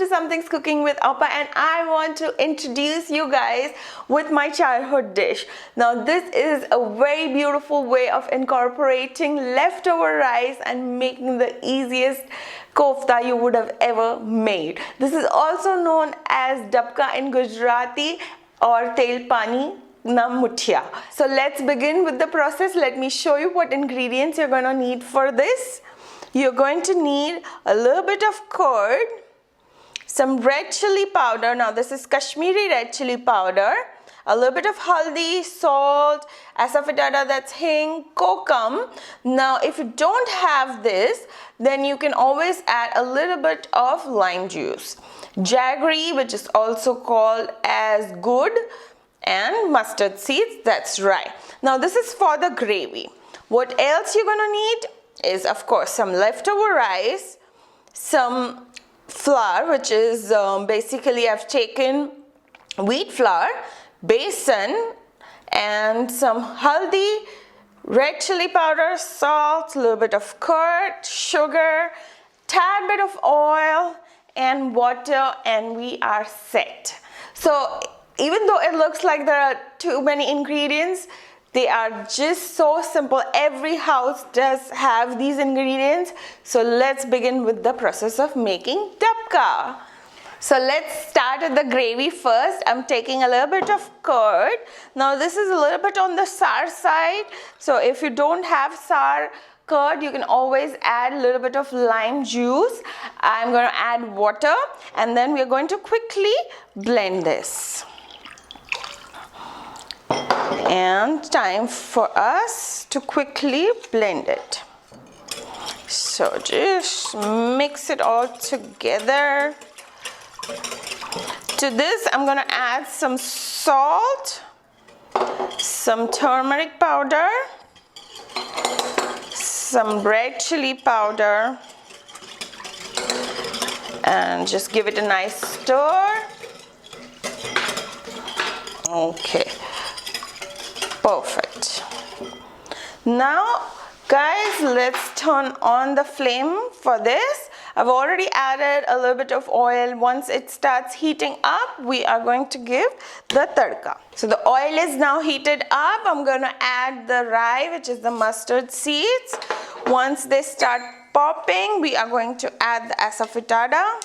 to Something's Cooking with Alpa, and I want to introduce you guys with my childhood dish. Now this is a very beautiful way of incorporating leftover rice and making the easiest kofta you would have ever made. This is also known as Dapka in Gujarati or tel pani na muthia. So let's begin with the process. Let me show you what ingredients you're going to need for this. You're going to need a little bit of curd, some red chili powder. Now this is Kashmiri red chili powder, a little bit of haldi, salt, asafoetida, that's hing, kokum. Now if you don't have this, then you can always add a little bit of lime juice, jaggery, which is also called as good, and mustard seeds, that's rye. Now this is for the gravy. What else you're gonna need is, of course, some leftover rice, some flour, which is basically I've taken wheat flour, besan, and some haldi, red chili powder, salt, a little bit of curd, sugar, tad bit of oil, and water, and we are set. So even though it looks like there are too many ingredients, they are just so simple. Every house does have these ingredients. So let's begin with the process of making dapka. So let's start with the gravy first. I'm taking a little bit of curd. Now this is a little bit on the sour side. So if you don't have sour curd, you can always add a little bit of lime juice. I'm going to add water, and then we're going to quickly blend this. And time for us to quickly blend it. So just mix it all together. To this I'm going to add some salt, some turmeric powder, some red chili powder, and just give it a nice stir. Okay. Perfect. Now guys, let's turn on the flame for this. I've already added a little bit of oil. Once it starts heating up, we are going to give the tadka. So the oil is now heated up. I'm going to add the rye, which is the mustard seeds. Once they start popping, we are going to add the asafoetida.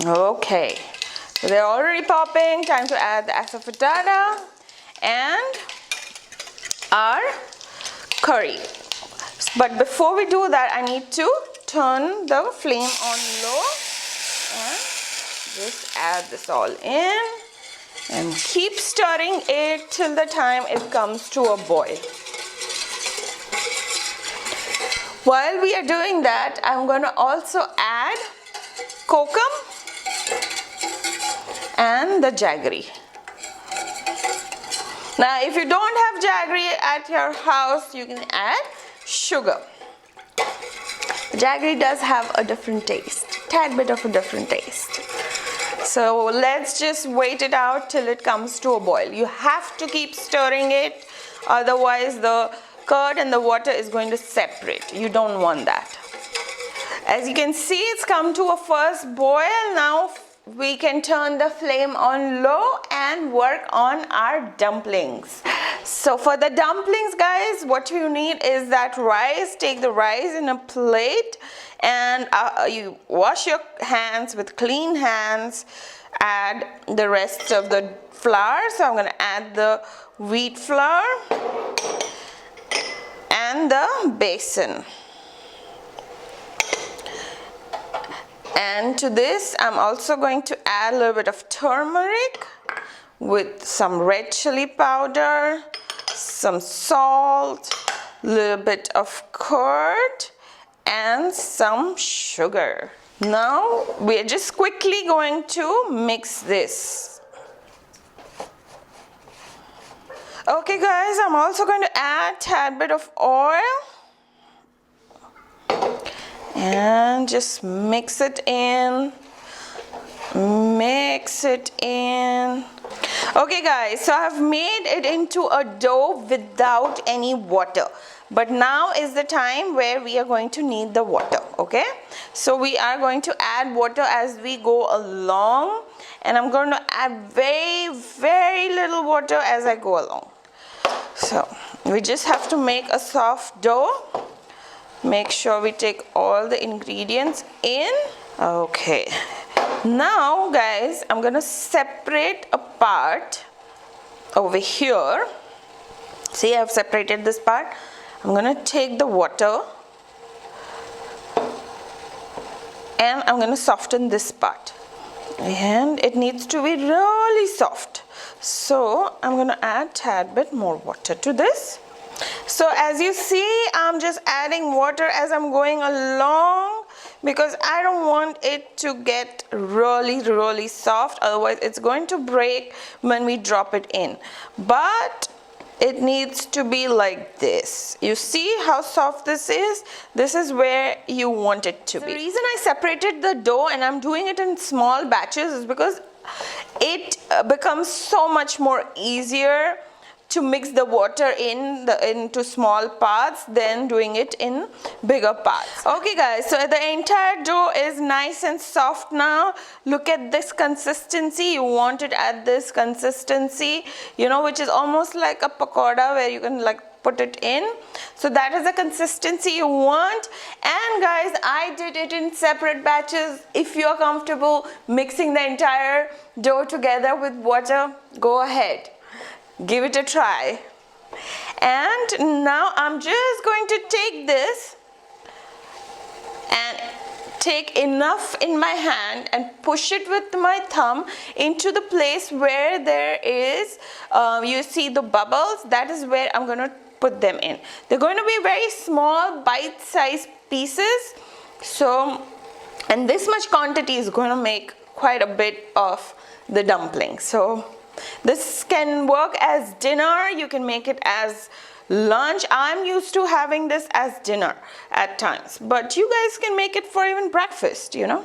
Okay. So they're already popping. Time to add the asafoetida and our curry. But before we do that, I need to turn the flame on low and just add this all in and keep stirring it till the time it comes to a boil. While we are doing that, I'm going to also add kokum and the jaggery. Now if you don't have jaggery at your house, you can add sugar. Jaggery does have a different taste, tad bit of a different taste. So let's just wait it out till it comes to a boil. You have to keep stirring it, otherwise the curd and the water is going to separate. You don't want that. As you can see, it's come to a first boil. Now we can turn the flame on low and work on our dumplings. So for the dumplings, guys, what you need is that rice. Take the rice in a plate and you wash your hands with clean hands. Add the rest of the flour. So I'm going to add the wheat flour and the besan. And to this, I'm also going to add a little bit of turmeric with some red chili powder, some salt, a little bit of curd, and some sugar. Now, we're just quickly going to mix this. Okay guys, I'm also going to add a tad bit of oil. And just mix it in, mix it in. Okay guys, so I've made it into a dough without any water. But now is the time where we are going to need the water, okay? So we are going to add water as we go along. And I'm going to add very, very little water as I go along. So we just have to make a soft dough. Make sure we take all the ingredients in. Okay. Now guys, I'm going to separate a part over here. See, I've separated this part. I'm going to take the water and I'm going to soften this part. And it needs to be really soft. So I'm going to add a tad bit more water to this. So as you see, I'm just adding water as I'm going along because I don't want it to get really, really soft. Otherwise, it's going to break when we drop it in. But it needs to be like this. You see how soft this is? This is where you want it to be. The reason I separated the dough and I'm doing it in small batches is because it becomes so much more easier to mix the water into small parts than doing it in bigger parts. Okay guys, so the entire dough is nice and soft now. Look at this consistency. You want it at this consistency, you know, which is almost like a pakoda where you can like put it in. So that is the consistency you want. And guys, I did it in separate batches. If you're comfortable mixing the entire dough together with water, go ahead. Give it a try. And now I'm just going to take this and take enough in my hand and push it with my thumb into the place where there is, you see the bubbles. That is where I'm going to put them in. They're going to be very small bite-sized pieces. So, and this much quantity is going to make quite a bit of the dumpling. So this can work as dinner. You can make it as lunch. I'm used to having this as dinner at times, but you guys can make it for even breakfast, you know.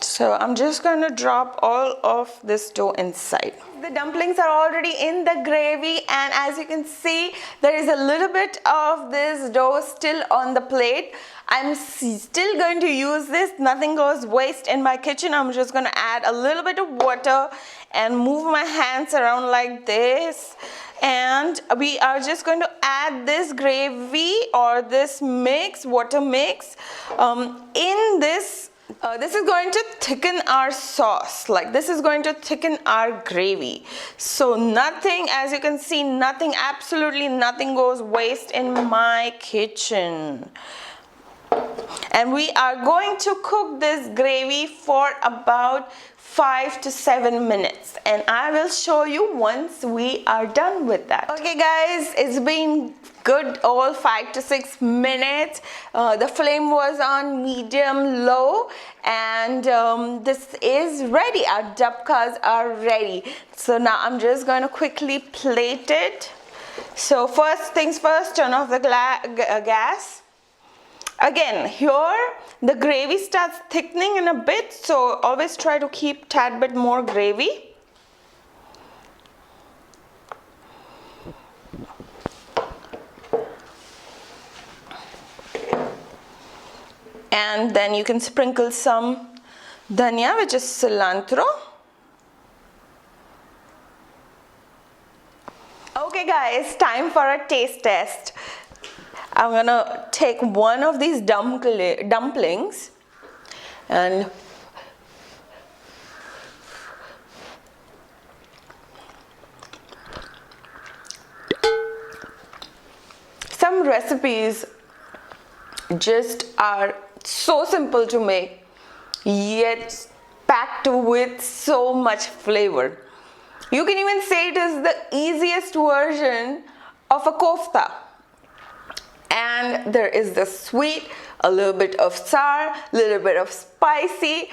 So I'm just going to drop all of this dough inside. The dumplings are already in the gravy, and as you can see, there is a little bit of this dough still on the plate. I'm still going to use this. Nothing goes waste in my kitchen. I'm just going to add a little bit of water and move my hands around like this. And we are just going to add this gravy or this mix, water mix, in this. This is going to thicken our sauce. Like this is going to thicken our gravy. So nothing, as you can see, nothing, absolutely nothing goes waste in my kitchen. And we are going to cook this gravy for about 5 to 7 minutes, and I will show you once we are done with that. Okay guys, it's been good all 5 to 6 minutes. The flame was on medium low, and this is ready. Our dapkas are ready. So now I'm just going to quickly plate it. So first things first, turn off the gas. Again, here the gravy starts thickening in a bit, so always try to keep a tad bit more gravy. And then you can sprinkle some danya, which is cilantro. Okay guys, time for a taste test. I'm gonna take one of these dumplings and some recipes just are so simple to make, yet packed with so much flavor. You can even say it is the easiest version of a kofta. And there is the sweet, a little bit of sour, a little bit of spicy,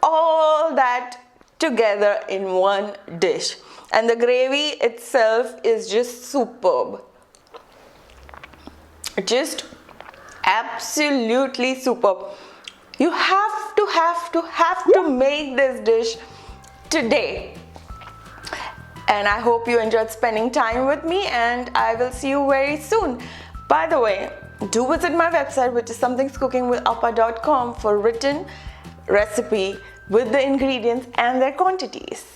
all that together in one dish. And the gravy itself is just superb. Just absolutely superb. You have to make this dish today. And I hope you enjoyed spending time with me, and I will see you very soon. By the way, do visit my website, which is somethingscookingwithalpa.com, for written recipe with the ingredients and their quantities.